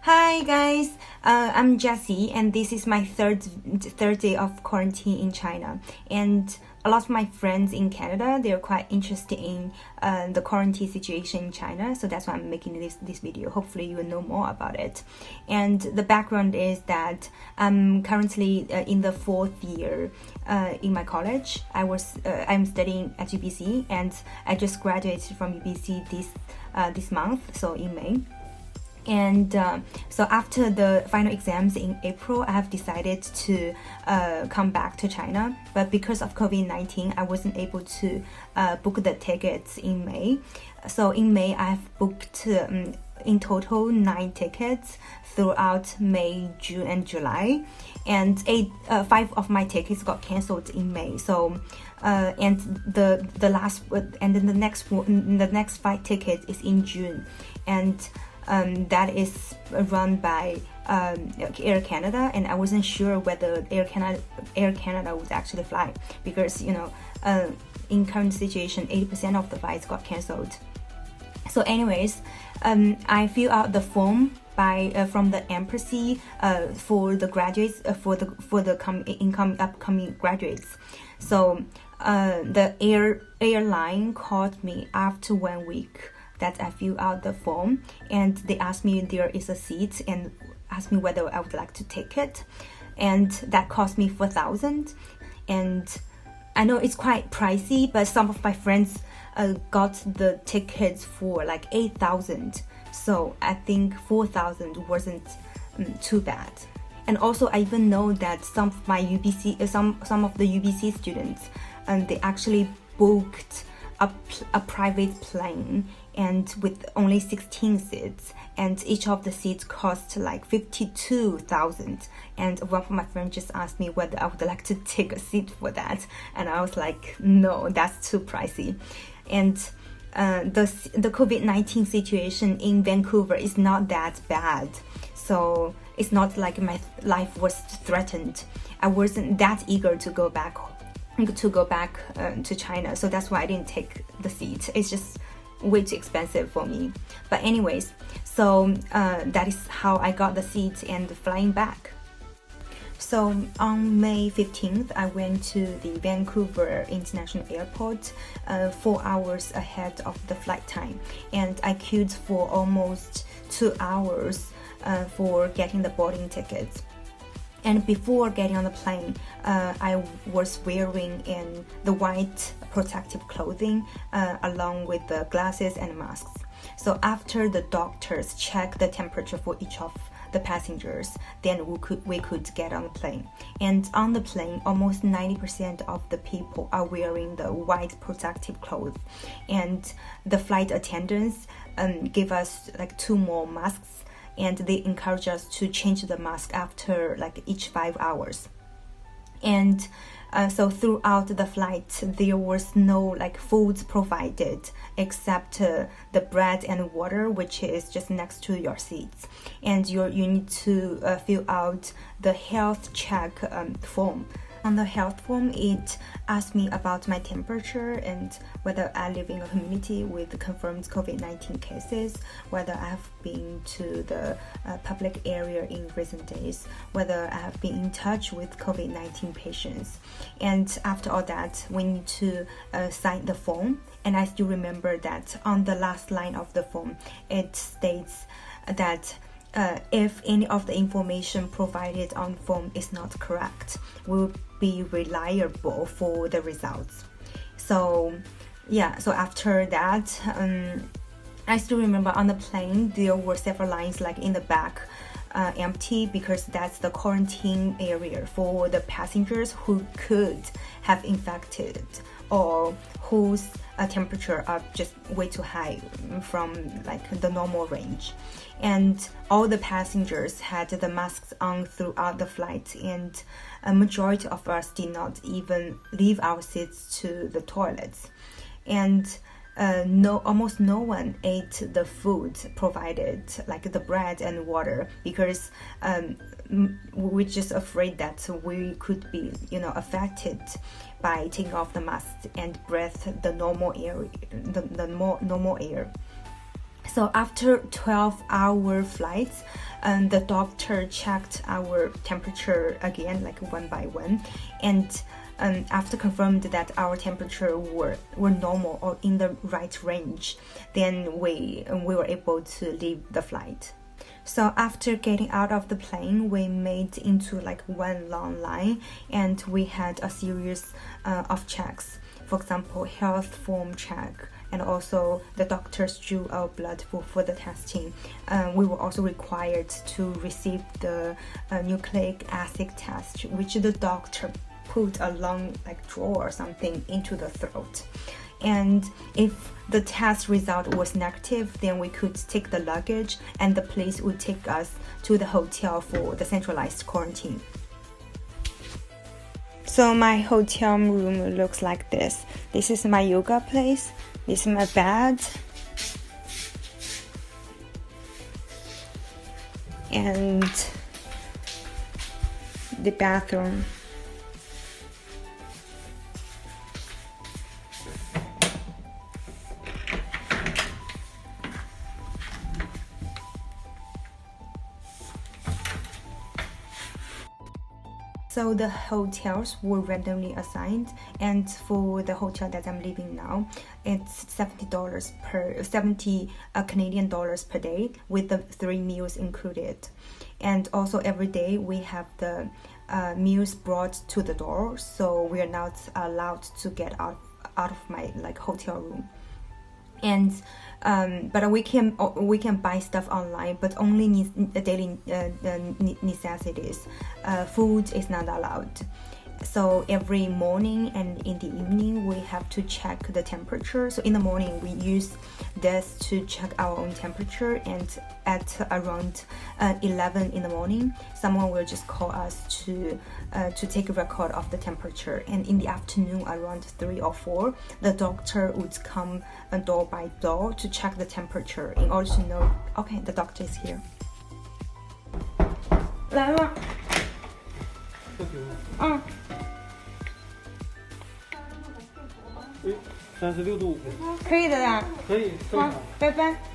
Hi guys, I'm Jessie, and this is my third day of quarantine in China. And a lot of my friends in Canada, they're quite interested in the quarantine situation in China, so that's why I'm making this video. Hopefully you will know more about it. And the background is that I'm currently in the 4th year in my college. I'm studying at UBC, and I just graduated from UBC this month, so in May. And so after the final exams in April, I have decided to come back to China. But because of COVID-19, I wasn't able to book the tickets in May. So in May, I have booked in total 9 tickets throughout May, June, and July. And 5 of my tickets got cancelled in May. So and the next 5 tickets is in June, and that is run by Air Canada, and I wasn't sure whether Air Canada would actually fly, because in current situation 80% of the flights got cancelled. So anyways, I fill out the form from the embassy for the graduates, for the upcoming graduates. So the airline called me after 1 week that I fill out the form, and they asked me if there is a seat and asked me whether I would like to take it, and that cost me 4,000. And I know it's quite pricey, but some of my friends got the tickets for like 8,000, so I think 4,000 wasn't too bad. And also I even know that some of my some of the UBC students, they actually booked a private plane, and with only 16 seats, and each of the seats cost like 52,000. And one of my friends just asked me whether I would like to take a seat for that, and I was like, no, that's too pricey. And the COVID-19 situation in Vancouver is not that bad, so it's not like my life was threatened. I wasn't that eager to go back to China, so that's why I didn't take the seat. It's just way too expensive for me. But anyways, so that is how I got the seat and flying back. So on May 15th, I went to the Vancouver International Airport 4 hours ahead of the flight time, and I queued for almost 2 hours for getting the boarding tickets. And before getting on the plane, I was wearing the white protective clothing along with the glasses and masks. So after the doctors check the temperature for each of the passengers, then we could get on the plane. And on the plane, almost 90% of the people are wearing the white protective clothes. And the flight attendants give us like 2 more masks, and they encourage us to change the mask after like each 5 hours. And so throughout the flight, there was no like food provided except the bread and water, which is just next to your seats. And you need to fill out the health check form. On the health form, it asked me about my temperature and whether I live in a community with confirmed COVID-19 cases, whether I have been to the public area in recent days, whether I have been in touch with COVID-19 patients. And after all that, we need to sign the form. And I still remember that on the last line of the form, it states that if any of the information provided on form is not correct, will be reliable for the results. So yeah, so after that, I still remember on the plane there were several lines like in the back empty, because that's the quarantine area for the passengers who could have infected or whose temperature are just way too high from like the normal range. And all the passengers had the masks on throughout the flight, and a majority of us did not even leave our seats to the toilets. And almost no one ate the food provided, like the bread and water, because we're just afraid that we could be affected by taking off the mask and breathe the normal air, the normal air. So after 12-hour flights, the doctor checked our temperature again, like one by one, and after confirmed that our temperature were normal or in the right range, then we were able to leave the flight. So after getting out of the plane, we made into like one long line, and we had a series of checks. For example, health form check, and also the doctors drew our blood for the testing. We were also required to receive the nucleic acid test, which the doctor put a long like drawer or something into the throat. And if the test result was negative, then we could take the luggage and the police would take us to the hotel for the centralized quarantine. So my hotel room looks like this. This is my yoga place. This is my bed. And the bathroom. So the hotels were randomly assigned, and for the hotel that I'm living now, it's $70 Canadian dollars per day with the 3 meals included. And also every day we have the meals brought to the door, so we are not allowed to get out of my like hotel room. And but we can buy stuff online, but only daily necessities. Food is not allowed. So every morning and in the evening we have to check the temperature. So in the morning we use this to check our own temperature, and at around 11 in the morning someone will just call us to take a record of the temperature. And in the afternoon around 3 or 4 the doctor would come door by door to check the temperature in order to know, okay, the doctor is here. 来吧。嗯。36度5分。可以的呀。可以，正常。拜拜。